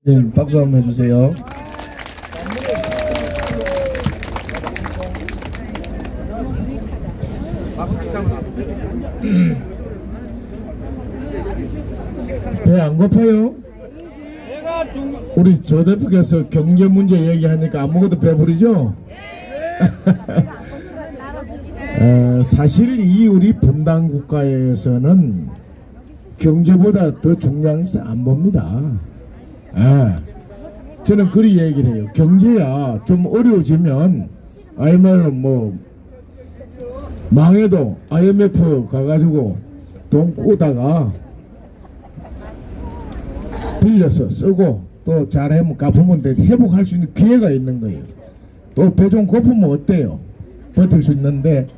네, 박수 한번 해주세요. 배 안 고파요? 우리 조 대표께서 경제 문제 얘기하니까 아무것도 배부르죠? 사실 이 우리 분단 국가에서는 경제보다 더 중요한 것은 안 봅니다. 저는 그리 얘기를 해요. 경제야 좀 어려워지면 아니면 뭐 망해도 IMF 가가지고 돈 꾸다가 빌려서 쓰고 또 잘하면 갚으면 돼. 회복할 수 있는 기회가 있는 거예요. 또 배 좀 고프면 어때요? 버틸 수 있는데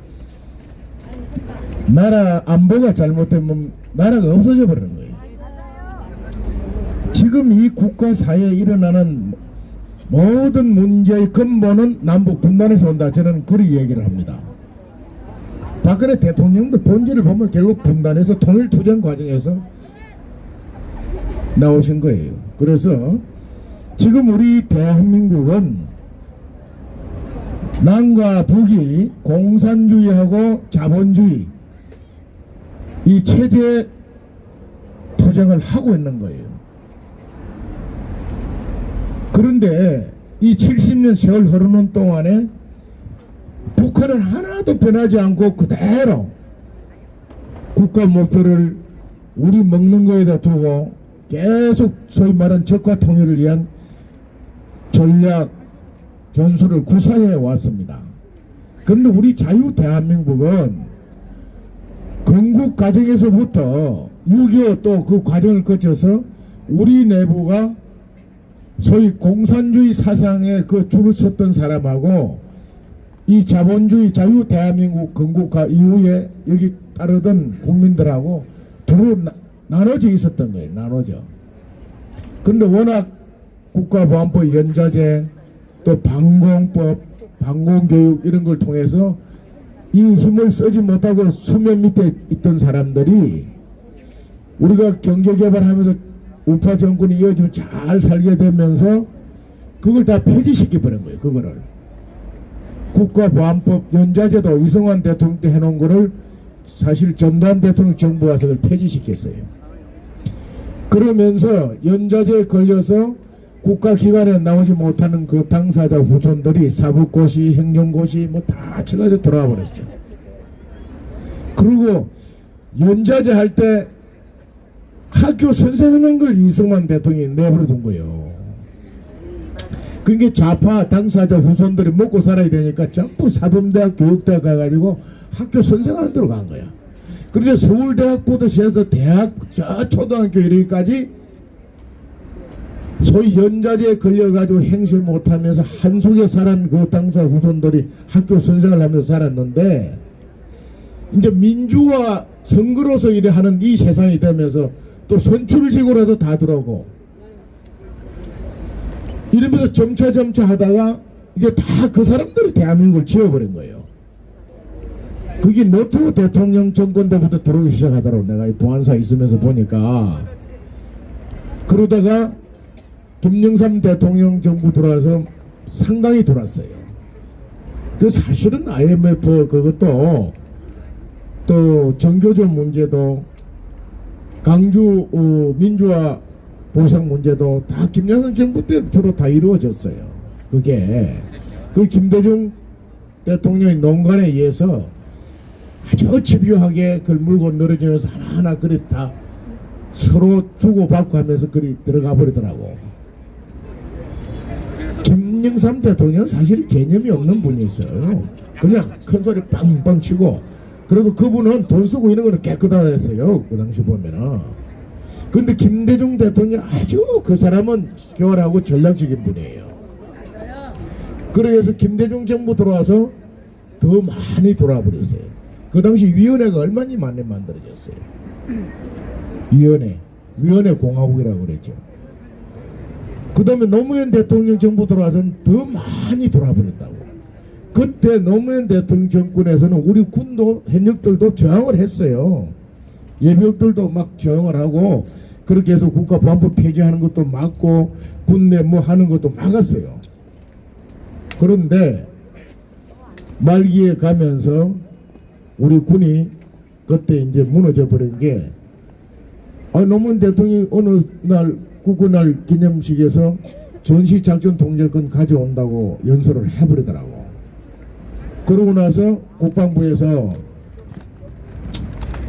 나라 안보가 잘못되면 나라가 없어져 버리는 거예요. 지금 이 국가 사회에 일어나는 모든 문제의 근본은 남북 분단에서 온다. 저는 그리 얘기를 합니다. 박근혜 대통령도 본질을 보면 결국 분단에서 통일투쟁 과정에서 나오신 거예요. 그래서 지금 우리 대한민국은 남과 북이 공산주의하고 자본주의 이 체제 투쟁을 하고 있는 거예요. 그런데 이 70년 세월 흐르는 동안에 북한은 하나도 변하지 않고 그대로 국가 목표를 우리 먹는 거에다 두고 계속 소위 말하는 적과 통일을 위한 전략 전술을 구사해 왔습니다. 그런데 우리 자유 대한민국은 건국 과정에서부터 6.25 또 그 과정을 거쳐서 우리 내부가 소위 공산주의 사상에 그 줄을 섰던 사람하고 이 자본주의 자유 대한민국 건국화 이후에 여기 따르던 국민들하고 두루 나눠져 있었던 거예요. 나눠져. 그런데 워낙 국가보안법 연자제 또 방공법 방공교육 이런 걸 통해서 이 힘을 쓰지 못하고 수면 밑에 있던 사람들이 우리가 경제개발하면서 우파 정권이 이어지면 잘 살게 되면서 그걸 다 폐지시켜버린 거예요. 그거를 국가보안법 연자제도 이승만 대통령 때 해놓은 거를 사실 전두환 대통령 정부 와서 그걸 폐지시켰어요. 그러면서 연자제에 걸려서 국가기관에 나오지 못하는 그 당사자 후손들이 사법고시 행정고시 뭐 다 쳐가지고 돌아와 버렸죠. 그리고 연자제 할 때 학교 선생하는 걸 이승만 대통령이 내버려둔 거예요. 그게 좌파 당사자 후손들이 먹고 살아야 되니까 전부 사범대학 교육대학 가가지고 학교 선생하는 데로 간 거야. 그래서 서울대학부터 시작해서 대학 저 초등학교 이르기까지 소위 연자제에 걸려가지고 행실 못하면서 한속에 살은 그 당사 후손들이 학교 선생을 하면서 살았는데 이제 민주화 선거로서 이래 하는 이 세상이 되면서 또 선출직으로서 다 들어오고 이러면서 점차 하다가 이제 다 그 사람들이 대한민국을 지어버린 거예요. 그게 노태우 대통령 정권 때부터 들어오기 시작하더라고. 내가 이 보안사 있으면서 보니까. 그러다가 김영삼 대통령 정부 들어와서 상당히 돌았어요. 그 사실은 IMF 그것도 또 정교조 문제도 강주 민주화 보상 문제도 다 김영삼 정부 때 주로 다 이루어졌어요. 그게 그 김대중 대통령의 농간에 의해서 아주 집요하게 그걸 물고 늘어지면서 하나하나 그리 다 서로 주고받고 하면서 그리 들어가 버리더라고. 김영삼 대통령은 사실 개념이 없는 분이었어요. 그냥 큰 소리 빵빵 치고 그래도 그분은 돈 쓰고 이런 거는 깨끗하다 했어요. 그 당시 보면은. 근데 김대중 대통령 아주 그 사람은 교활하고 전략적인 분이에요. 그래서 김대중 정부 들어와서 더 많이 돌아버렸어요. 그 당시 위원회가 얼마나 많이 만들어졌어요. 위원회 공화국이라고 그랬죠. 그 다음에 노무현 대통령 정부 들어와서는 더 많이 돌아버렸다고. 그때 노무현 대통령 정권에서는 우리 군도 현역들도 저항을 했어요. 예비역들도 막 저항을 하고 그렇게 해서 국가보안법 폐지하는 것도 막고 군내 뭐 하는 것도 막았어요. 그런데 말기에 가면서 우리 군이 그때 이제 무너져 버린 게 노무현 대통령이 어느 날 국군날 기념식에서 전시작전 통제권 가져온다고 연설을 해버리더라고. 그러고 나서 국방부에서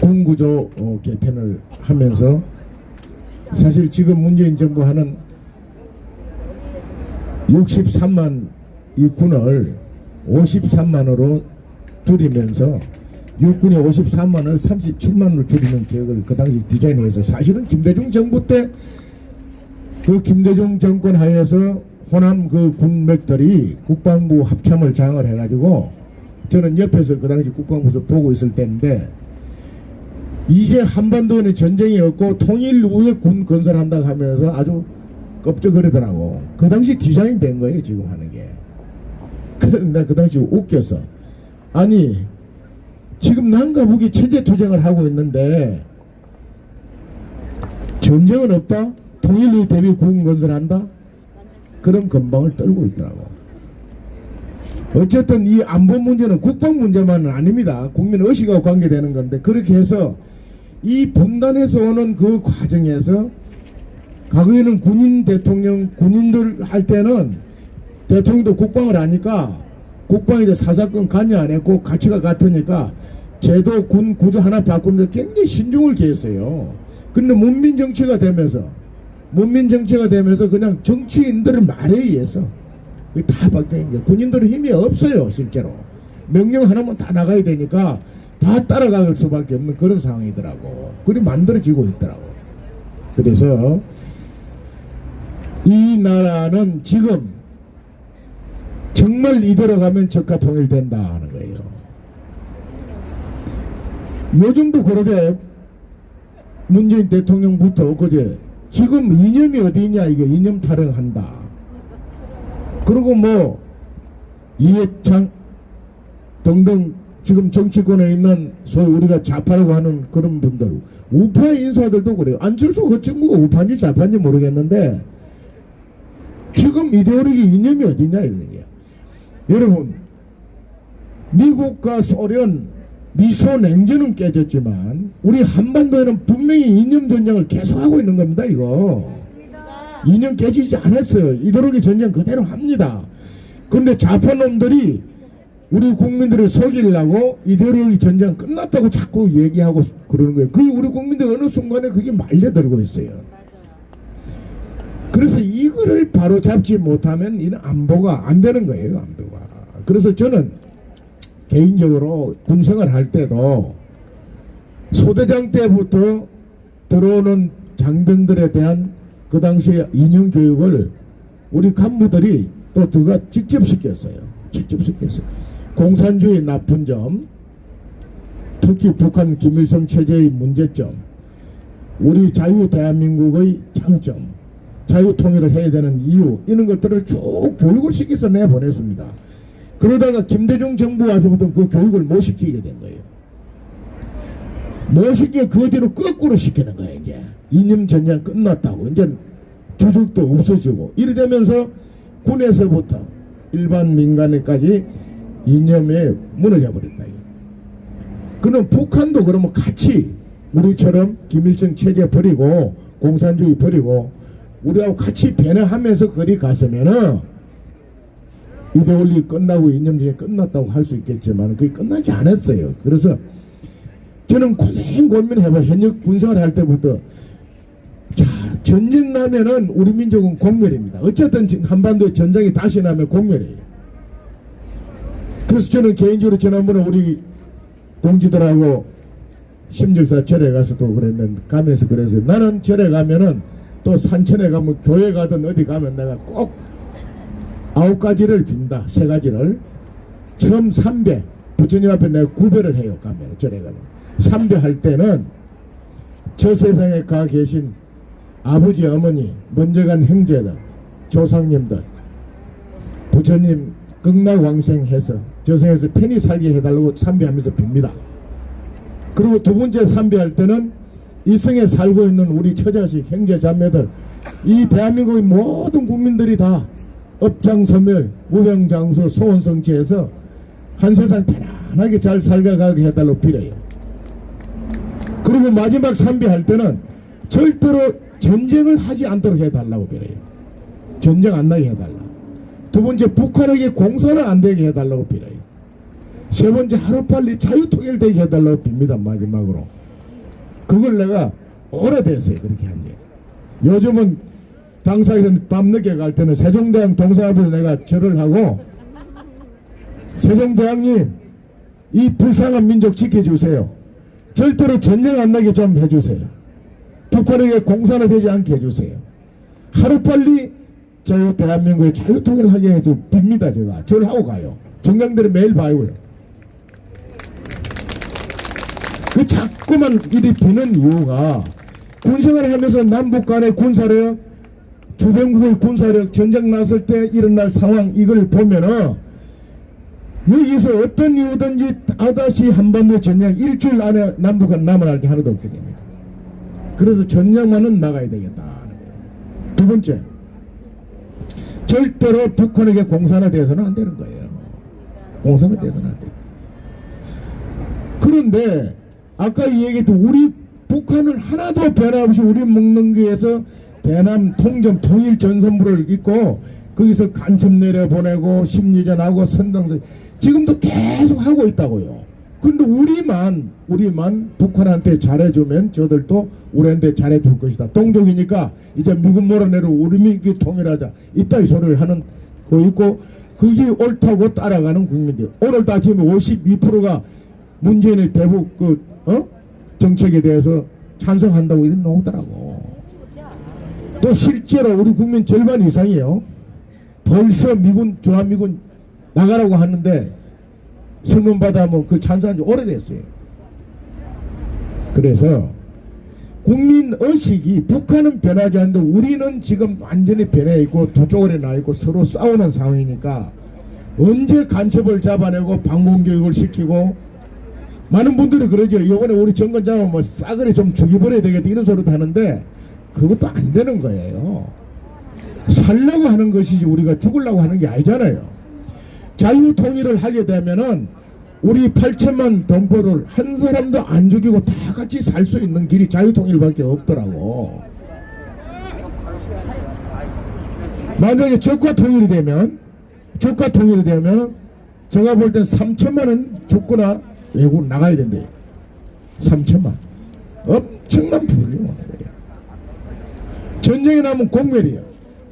군구조 개편을 하면서 사실 지금 문재인 정부 하는 63만 이 군을 53만으로 줄이면서 육군이 53만을 37만으로 줄이는 계획을 그 당시 디자인해서 사실은 김대중 정부 때 그 김대중 정권 하에서 호남 그 군맥들이 국방부 합참을 장을 해가지고 저는 옆에서 그 당시 국방부에서 보고 있을 때인데 이제 한반도에는 전쟁이 없고 통일 후에 군 건설한다고 하면서 아주 껍적거리더라고. 그 당시 디자인 된 거예요 지금 하는 게. 그런데 그 당시 웃겼어. 아니 지금 남과 북이 체제투쟁을 하고 있는데 전쟁은 없다? 통일이 대비 군 건설한다? 그런 건방을 떨고 있더라고. 어쨌든 이 안보 문제는 국방 문제만은 아닙니다. 국민 의식하고 관계되는 건데 그렇게 해서 이 분단에서 오는 그 과정에서 과거에는 군인 대통령 군인들 할 때는 대통령도 국방을 하니까 국방에 대해 사사건 관여 안 했고 가치가 같으니까 제도 군 구조 하나 바꾸는데 굉장히 신중을 기했어요. 근데 문민정치가 되면서 그냥 정치인들의 말에 의해서 다 바뀌는 게 군인들은 힘이 없어요. 실제로 명령 하나만 다 나가야 되니까 다 따라갈 수밖에 없는 그런 상황이더라고. 그리 만들어지고 있더라고. 그래서 이 나라는 지금 정말 이대로 가면 적화 통일된다 하는 거예요. 요즘도 그러대. 문재인 대통령부터 그제 지금 이념이 어디 있냐 이게 이념 타령한다. 그리고 뭐 이해창 등등 지금 정치권에 있는 소위 우리가 좌파라고 하는 그런 분들 우파 인사들도 그래요. 안철수 그 친구가 우파인지 좌파인지 모르겠는데 지금 이데올로기 이념이 어디냐 이런 얘기야. 여러분 미국과 소련 미소 냉전은 깨졌지만 우리 한반도에는 분명히 이념 전쟁을 계속하고 있는 겁니다. 이거 이념 깨지지 않았어요. 이데올로기 전쟁 그대로 합니다. 그런데 좌파놈들이 우리 국민들을 속이려고 이데올로기 전쟁 끝났다고 자꾸 얘기하고 그러는 거예요. 그 우리 국민들 어느 순간에 그게 말려들고 있어요. 그래서 이거를 바로 잡지 못하면 이는 안보가 안 되는 거예요. 안보가. 그래서 저는 개인적으로 군생활 할 때도 소대장 때부터 들어오는 장병들에 대한 그 당시에 인형 교육을 우리 간부들이 또 누가 직접 시켰어요. 공산주의 나쁜 점, 특히 북한 김일성 체제의 문제점, 우리 자유 대한민국의 장점, 자유 통일을 해야 되는 이유 이런 것들을 쭉 교육을 시켜서 내보냈습니다. 그러다가 김대중 정부 와서부터 그 교육을 못 시키게 된 거예요. 못 시키게 그대로 거꾸로 시키는 거예요. 이제 이념 전쟁 끝났다고 이제 조직도 없어지고 이래 되면서 군에서부터 일반 민간에까지 이념에 무너져 버렸다. 그럼 북한도 그러면 같이 우리처럼 김일성 체제 버리고 공산주의 버리고 우리하고 같이 변화하면서 거리 갔으면은 이데올로기 끝나고 이념전쟁이 끝났다고 할 수 있겠지만 그게 끝나지 않았어요. 그래서 저는 고민해봐. 현역 군생활 할 때부터 자 전쟁 나면은 우리 민족은 공멸입니다. 어쨌든 한반도에 전쟁이 다시 나면 공멸이에요. 그래서 저는 개인적으로 지난번에 우리 동지들하고 심정사 절에 가서도 그랬는데 가면서 그래서 나는 절에 가면은 또 산천에 가면 교회 가든 어디 가면 내가 꼭 9가지를 빈다. 3가지를 처음 삼배 부처님 앞에 내가 구배를 해요. 가면 절에 가면 삼배 할 때는 저 세상에 가 계신 아버지 어머니 먼저 간 형제들 조상님들 부처님 극락왕생해서 저 세상에서 편히 살게 해달라고 삼배하면서 빕니다. 그리고 두 번째 삼배할 때는 이성에 살고 있는 우리 처자식 형제 자매들, 이 대한민국의 모든 국민들이 다 업장소멸, 무병장수, 소원성취해서 한 세상 편안하게 잘 살아가게 해달라고 빌어요. 그리고 마지막 참배할 때는 절대로 전쟁을 하지 않도록 해달라고 빌어요. 전쟁 안 나게 해달라. 두 번째, 북한에게 공사는 안 되게 해달라고 빌어요. 세 번째, 하루빨리 자유통일되게 해달라고 빕니다. 마지막으로. 그걸 내가 오래됐어요. 그렇게 한 지. 요즘은 당사에서 밤늦게 갈 때는 세종대왕 동상 앞에서 내가 절을 하고, 세종대왕님, 이 불쌍한 민족 지켜주세요. 절대로 전쟁 안 나게 좀 해주세요. 북한에게 공산화 되지 않게 해주세요. 하루빨리 대한민국의 자유통일을 하게 해서 빕니다. 제가 절을 하고 가요. 정강들이 매일 봐요. 그 자꾸만 이리 비는 이유가, 군생활을 하면서 남북 간의 군사력, 주변국의 군사력, 전쟁 났을 때 일어날 상황, 이걸 보면은 여기서 어떤 이유든지 다시 한반도 전쟁 일주일 안에 남북한 남아날 게 하나도 없게 됩니다. 그래서 전쟁만은 나가야 되겠다. 두 번째, 절대로 북한에게 공산화 돼서는 안 되는 거예요. 공산화 돼서는 안 돼요. 그런데 아까 얘기했던 우리 북한은 하나도 변함없이 우리 묵는기에서 대남 통점 통일 전선부를 잇고 거기서 간첩 내려보내고 심리전하고 선동선 지금도 계속 하고 있다고요. 근데 우리만 북한한테 잘해주면 저들도 우리한테 잘해줄 것이다. 동족이니까 이제 미국 몰아내고 우리 민족이 통일하자. 이따위 소리를 하는 거 있고, 그게 옳다고 따라가는 국민들. 오늘도 아침에 52%가 문재인의 대북 정책에 대해서 찬성한다고 이런 나오더라고. 또 실제로 우리 국민 절반 이상이요. 벌써 미군, 주한미군 나가라고 하는데 설문받아 그 찬성한 지 오래됐어요. 그래서 국민의식이 북한은 변하지 않는데 우리는 지금 완전히 변해 있고 두 쪽으로 나 있고 서로 싸우는 상황이니까 언제 간첩을 잡아내고 방공교육을 시키고, 많은 분들이 그러죠. 이번에 우리 정권 잡으면 싸그리 좀 죽여버려야 되겠다 이런 소리도 하는데 그것도 안 되는 거예요. 살려고 하는 것이지 우리가 죽으려고 하는 게 아니잖아요. 자유통일을 하게 되면은 우리 8천만 동포를 한 사람도 안 죽이고 다 같이 살 수 있는 길이 자유통일밖에 없더라고. 만약에 적과 통일이 되면 제가 볼 땐 3천만은 죽거나 외국 나가야 된대요. 3천만. 엄청난 부분이 오는 거예요. 전쟁이 나면 공멸이에요.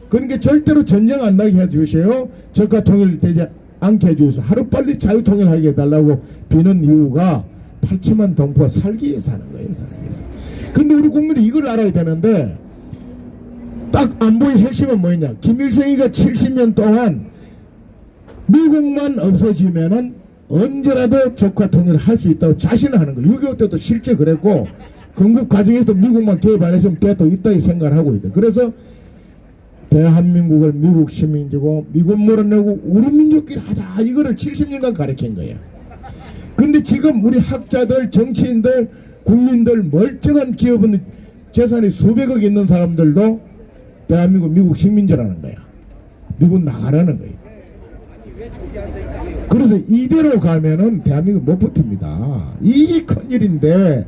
그러니까 절대로 전쟁 안 나게 해주세요. 적과 통일되지 않게 해주세요. 하루빨리 자유통일하게 해달라고 비는 이유가 8천만 동포가 살기 위해서 하는 거예요. 살기 위해서. 근데 우리 국민이 이걸 알아야 되는데, 딱 안보의 핵심은 뭐냐. 김일성이가 70년 동안 미국만 없어지면은 언제라도 적과 통일을 할 수 있다고 자신을 하는 거예요. 6.25 때도 실제 그랬고, 건국 과정에서도 미국만 개입 안 했으면 됐다 있다 생각을 하고 있다. 그래서 대한민국을 미국 시민이고 미국 몰아내고 우리 민족끼리 하자, 이거를 70년간 가르친 거야. 근데 지금 우리 학자들, 정치인들, 국민들, 멀쩡한 기업은 재산이 수백억 있는 사람들도 대한민국 미국 식민지라는 거야. 미국 나가라는 거야. 그래서 이대로 가면은 대한민국 못 버팁니다. 이게 큰일인데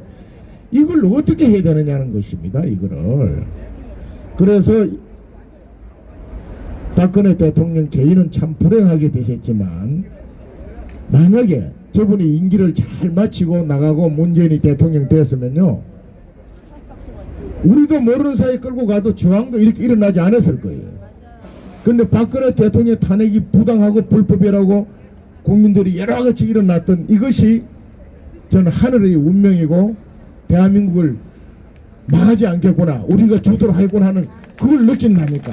이걸 어떻게 해야 되느냐는 것입니다. 이거를. 그래서 박근혜 대통령 개인은 참 불행하게 되셨지만, 만약에 저분이 임기를 잘 마치고 나가고 문재인이 대통령 되었으면요, 우리도 모르는 사이 끌고 가도 저항도 이렇게 일어나지 않았을 거예요. 그런데 박근혜 대통령 탄핵이 부당하고 불법이라고 국민들이 여러 가지 일어났던 이것이 저는 하늘의 운명이고 대한민국을 망하지 않겠구나, 우리가 주도록 하겠구나 하는 그걸 느낀다니까.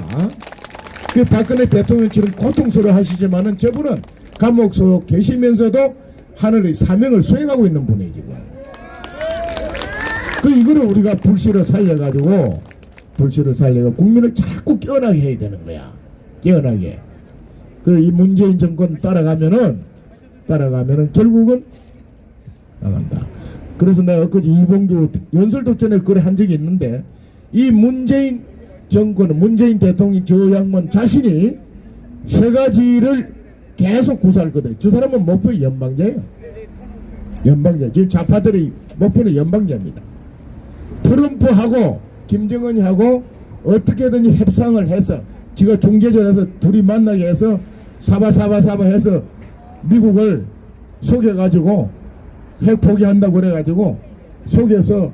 그 박근혜 대통령처럼 고통스러워 하시지만은 저분은 감옥 속 계시면서도 하늘의 사명을 수행하고 있는 분이에요. 지금. 그 이거를 우리가 불씨를 살려가지고 국민을 자꾸 깨어나게 해야 되는 거야. 깨어나게. 그 이 문재인 정권 따라가면은 결국은 나간다. 그래서 내가 엊그제 이봉규 연설도 전에 그래 한 적이 있는데, 이 문재인 정권은, 문재인 대통령 저 양반 자신이 세 가지를 계속 구사할 거다. 저 사람은 목표 연방제예요. 연방제. 지금 좌파들의 목표는 연방제입니다. 트럼프하고 김정은이하고 어떻게든지 협상을 해서, 지가 중재전에서 둘이 만나게 해서 사바사바사바 해서 미국을 속여가지고 핵 포기한다고 그래가지고 속여서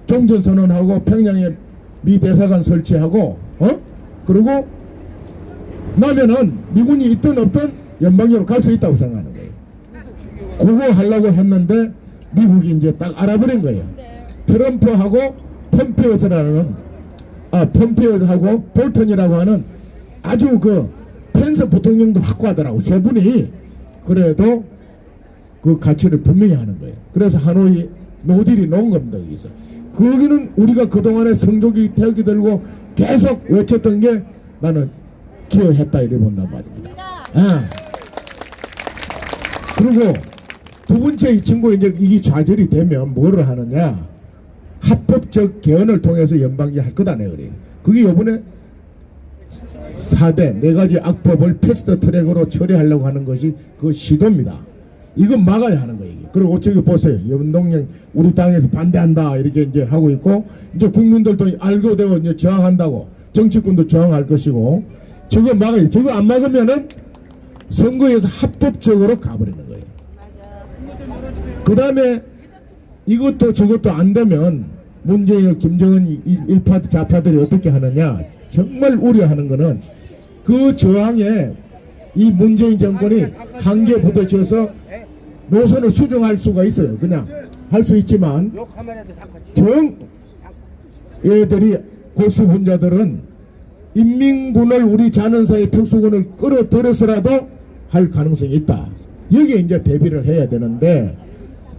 종전선언하고 평양에 미 대사관 설치하고, 그리고 나면은 미군이 있든 없든 연방제로 갈 수 있다고 생각하는 거예요. 그거 하려고 했는데 미국이 이제 딱 알아버린 거예요. 트럼프하고 폼페이오하고 볼턴이라고 하는 아주 그 펜스 부통령도 확고하더라고. 세 분이 그래도 그 가치를 분명히 하는 거예요. 그래서 하노이 노딜이 나온 겁니다. 여기서 거기는 우리가 그동안에 성조기 태극기 들고 계속 외쳤던 게 나는 기여했다 이래 본단 말입니다. 그리고 두 번째 이 친구 이제 이게 좌절이 되면 뭐를 하느냐, 합법적 개헌을 통해서 연방제 할 거다 내 그래요. 그게 이번에 4대 4가지 악법을 패스트 트랙으로 처리하려고 하는 것이 그 시도입니다. 이건 막아야 하는 거예요. 그리고 저기 보세요. 연동형 우리 당에서 반대한다 이렇게 이제 하고 있고, 이제 국민들도 알고 되고 이제 저항한다고, 정치권도 저항할 것이고, 저거 막아요. 저거 안 막으면은 선거에서 합법적으로 가버리는 거예요. 그 다음에 이것도 저것도 안 되면 문재인, 김정은 일파 좌파들이 어떻게 하느냐, 정말 우려하는 거는 그 저항에 이 문재인 정권이 한계 부딪혀서 노선을 수정할 수가 있어요. 그냥 할 수 있지만 얘들이 골수 분자들은 인민군을, 우리 자연사의 특수군을 끌어들여서라도 할 가능성이 있다. 여기에 이제 대비를 해야 되는데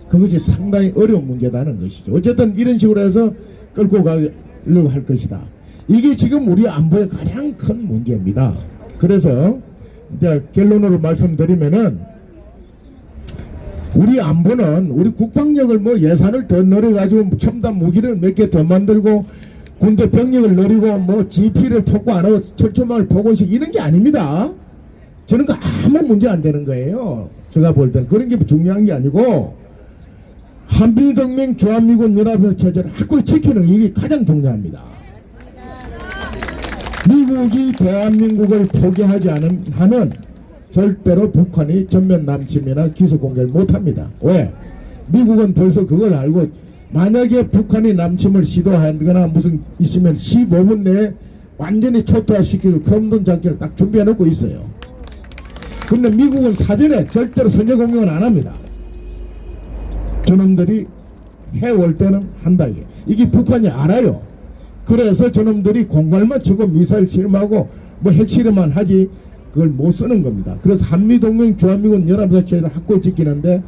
그것이 상당히 어려운 문제다는 것이죠. 어쨌든 이런 식으로 해서 끌고 가려고 할 것이다. 이게 지금 우리 안보의 가장 큰 문제입니다. 그래서 이제 결론으로 말씀드리면은, 우리 안보는 우리 국방력을 뭐 예산을 더 늘어가지고 첨단 무기를 몇 개 더 만들고 군대 병력을 늘리고 뭐 GP를 폭파 안 하고 철조망을 복원식 이런 게 아닙니다. 저는 거 아무 문제 안 되는 거예요. 제가 볼 땐 그런 게 중요한 게 아니고, 한미동맹 주한미군 연합체제를 확고히 지키는 이게 가장 중요합니다. 미국이 대한민국을 포기하지 않은 한은 절대로 북한이 전면 남침이나 기술 공개를 못합니다. 왜? 미국은 벌써 그걸 알고, 만약에 북한이 남침을 시도하거나 무슨 있으면 15분 내에 완전히 초토화시키고 크롬돈 장기를 딱 준비해 놓고 있어요. 근데 미국은 사전에 절대로 선제 공격은 안 합니다. 저놈들이 해올 때는 한다. 이게 북한이 알아요. 그래서 저놈들이 공갈만 치고 미사일 실험하고 뭐 핵실험만 하지 그걸 못 쓰는 겁니다. 그래서 한미동맹 주한미군 연합체제를 확고히 지키는데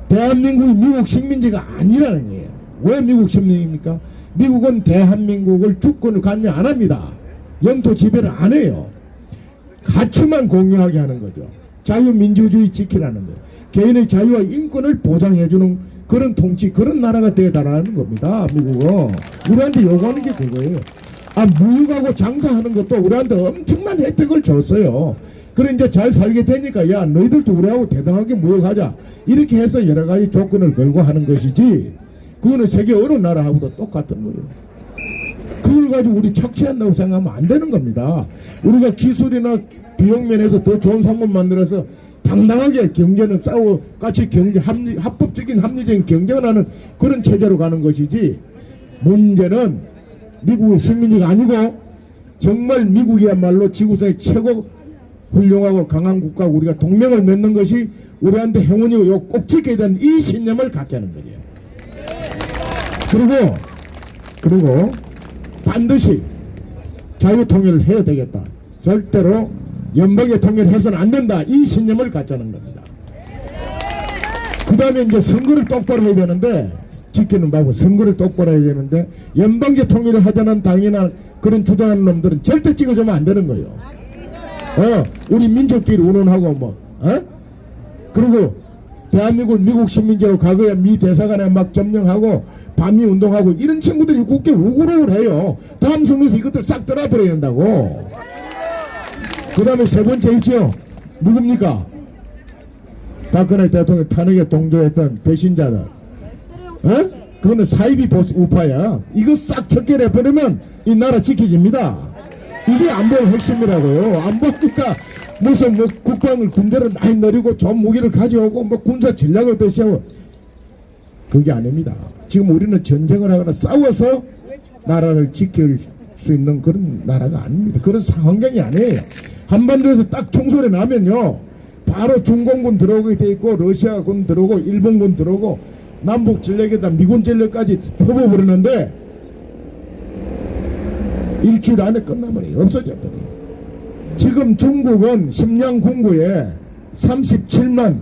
대한민국이 미국 식민지가 아니라는 거예요. 왜 미국 식민지입니까? 미국은 대한민국을 주권을 관여 안 합니다. 영토 지배를 안 해요. 가치만 공유하게 하는 거죠. 자유민주주의 지키라는 거예요. 개인의 자유와 인권을 보장해주는 그런 통치, 그런 나라가 되어달라는 겁니다. 미국은. 우리한테 요구하는 게 그거예요. 무역하고 장사하는 것도 우리한테 엄청난 혜택을 줬어요. 그래 이제 잘 살게 되니까 야 너희들도 우리하고 대등하게 무역하자 이렇게 해서 여러 가지 조건을 걸고 하는 것이지, 그거는 세계 어느 나라하고도 똑같은 거예요. 그걸 가지고 우리 착취한다고 생각하면 안 되는 겁니다. 우리가 기술이나 비용면에서 더 좋은 상품 만들어서 당당하게 경제는 싸워 같이 합법적인 합리적인 경쟁을 하는 그런 체제로 가는 것이지, 문제는 미국의 식민지가 아니고 정말 미국이야말로 지구상의 최고 훌륭하고 강한 국가, 우리가 동맹을 맺는 것이 우리한테 행운이고 요 꼭 지켜야 되는 이 신념을 갖자는 거죠. 그리고 반드시 자유통일을 해야 되겠다. 절대로 연방의 통일을 해서는 안 된다. 이 신념을 갖자는 겁니다. 그 다음에 이제 선거를 똑바로 해야 되는데, 지키는 바고 선거를 똑바로 해야 되는데, 연방제 통일을 하자는 당이나 그런 주장하는 놈들은 절대 찍어주면 안 되는 거예요. 우리 민족끼리 운운하고 그리고 대한민국을 미국 식민지로 과거에 미 대사관에 막 점령하고 반미 운동하고 이런 친구들이 국회 우구르를 해요. 다음 선거에서 이것들 싹 떠나버려야 된다고. 그 다음에 세 번째 있죠. 누굽니까? 박근혜 대통령 탄핵에 동조했던 배신자들. 어? 그거는 사이비 우파야. 이거 싹 척결해버리면 이 나라 지켜집니다. 이게 안보의 핵심이라고요. 안보니까 무슨 뭐 국방을 군대를 많이 내리고 좋은 무기를 가져오고 뭐 군사 전략을 대시하고 그게 아닙니다. 지금 우리는 전쟁을 하거나 싸워서 나라를 지킬 수 있는 그런 나라가 아닙니다. 그런 환경이 아니에요. 한반도에서 딱 총소리 나면요 바로 중공군 들어오게 돼 있고 러시아군 들어오고 일본군 들어오고 남북 전력에다 미군 전력까지 퍼부어버리는데 일주일 안에 끝나버려요. 없어져 버려요. 지금 중국은 심양 군구에 37만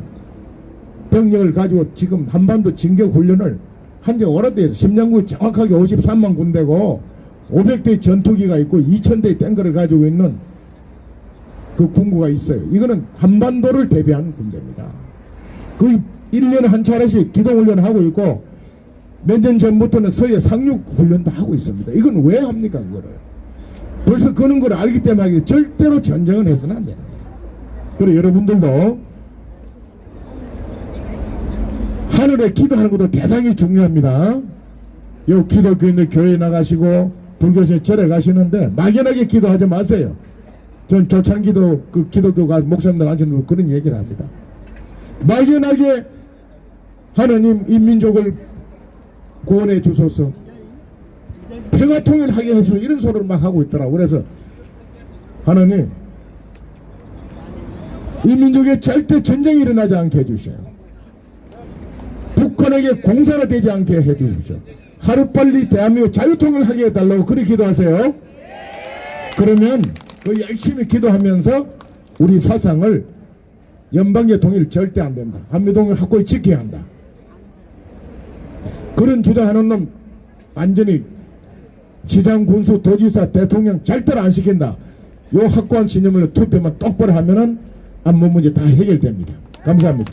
병력을 가지고 지금 한반도 진격 훈련을 한 지 오래돼서 심양군이 정확하게 53만 군대고 500대의 전투기가 있고 2000대의 탱크를 가지고 있는 그 군구가 있어요. 이거는 한반도를 대비하는 군대입니다. 거의 1년에 한 차례씩 기동훈련을 하고 있고 몇 년 전부터는 서해 상륙훈련도 하고 있습니다. 이건 왜 합니까 그거를? 벌써 그런 걸 알기 때문에 절대로 전쟁은 해서는 안 되는 거예요. 그리고 여러분들도 하늘에 기도하는 것도 대단히 중요합니다. 요 기독교인들 교회에 나가시고 불교에서 절에 가시는데 막연하게 기도하지 마세요. 전 조창기도 그 기독교가 목사님들 앉은 그런 얘기를 합니다. 막연하게 하나님 이 민족을 구원해 주소서 평화통일하게 해서 이런 소리를 막 하고 있더라고. 그래서 하나님 이 민족에 절대 전쟁이 일어나지 않게 해주셔요. 북한에게 공사가 되지 않게 해주십시오. 하루빨리 대한민국 자유통일하게 해달라고 그렇게 기도하세요. 그러면 그 열심히 기도하면서 우리 사상을 연방제 통일 절대 안 된다. 한미동맹 확고히 지켜야 한다. 그런 주장하는 놈 완전히 시장, 군수, 도지사, 대통령 절대로 안 시킨다. 요 확고한 신념을 투표만 똑바로 하면은 안보 문제 다 해결됩니다. 감사합니다.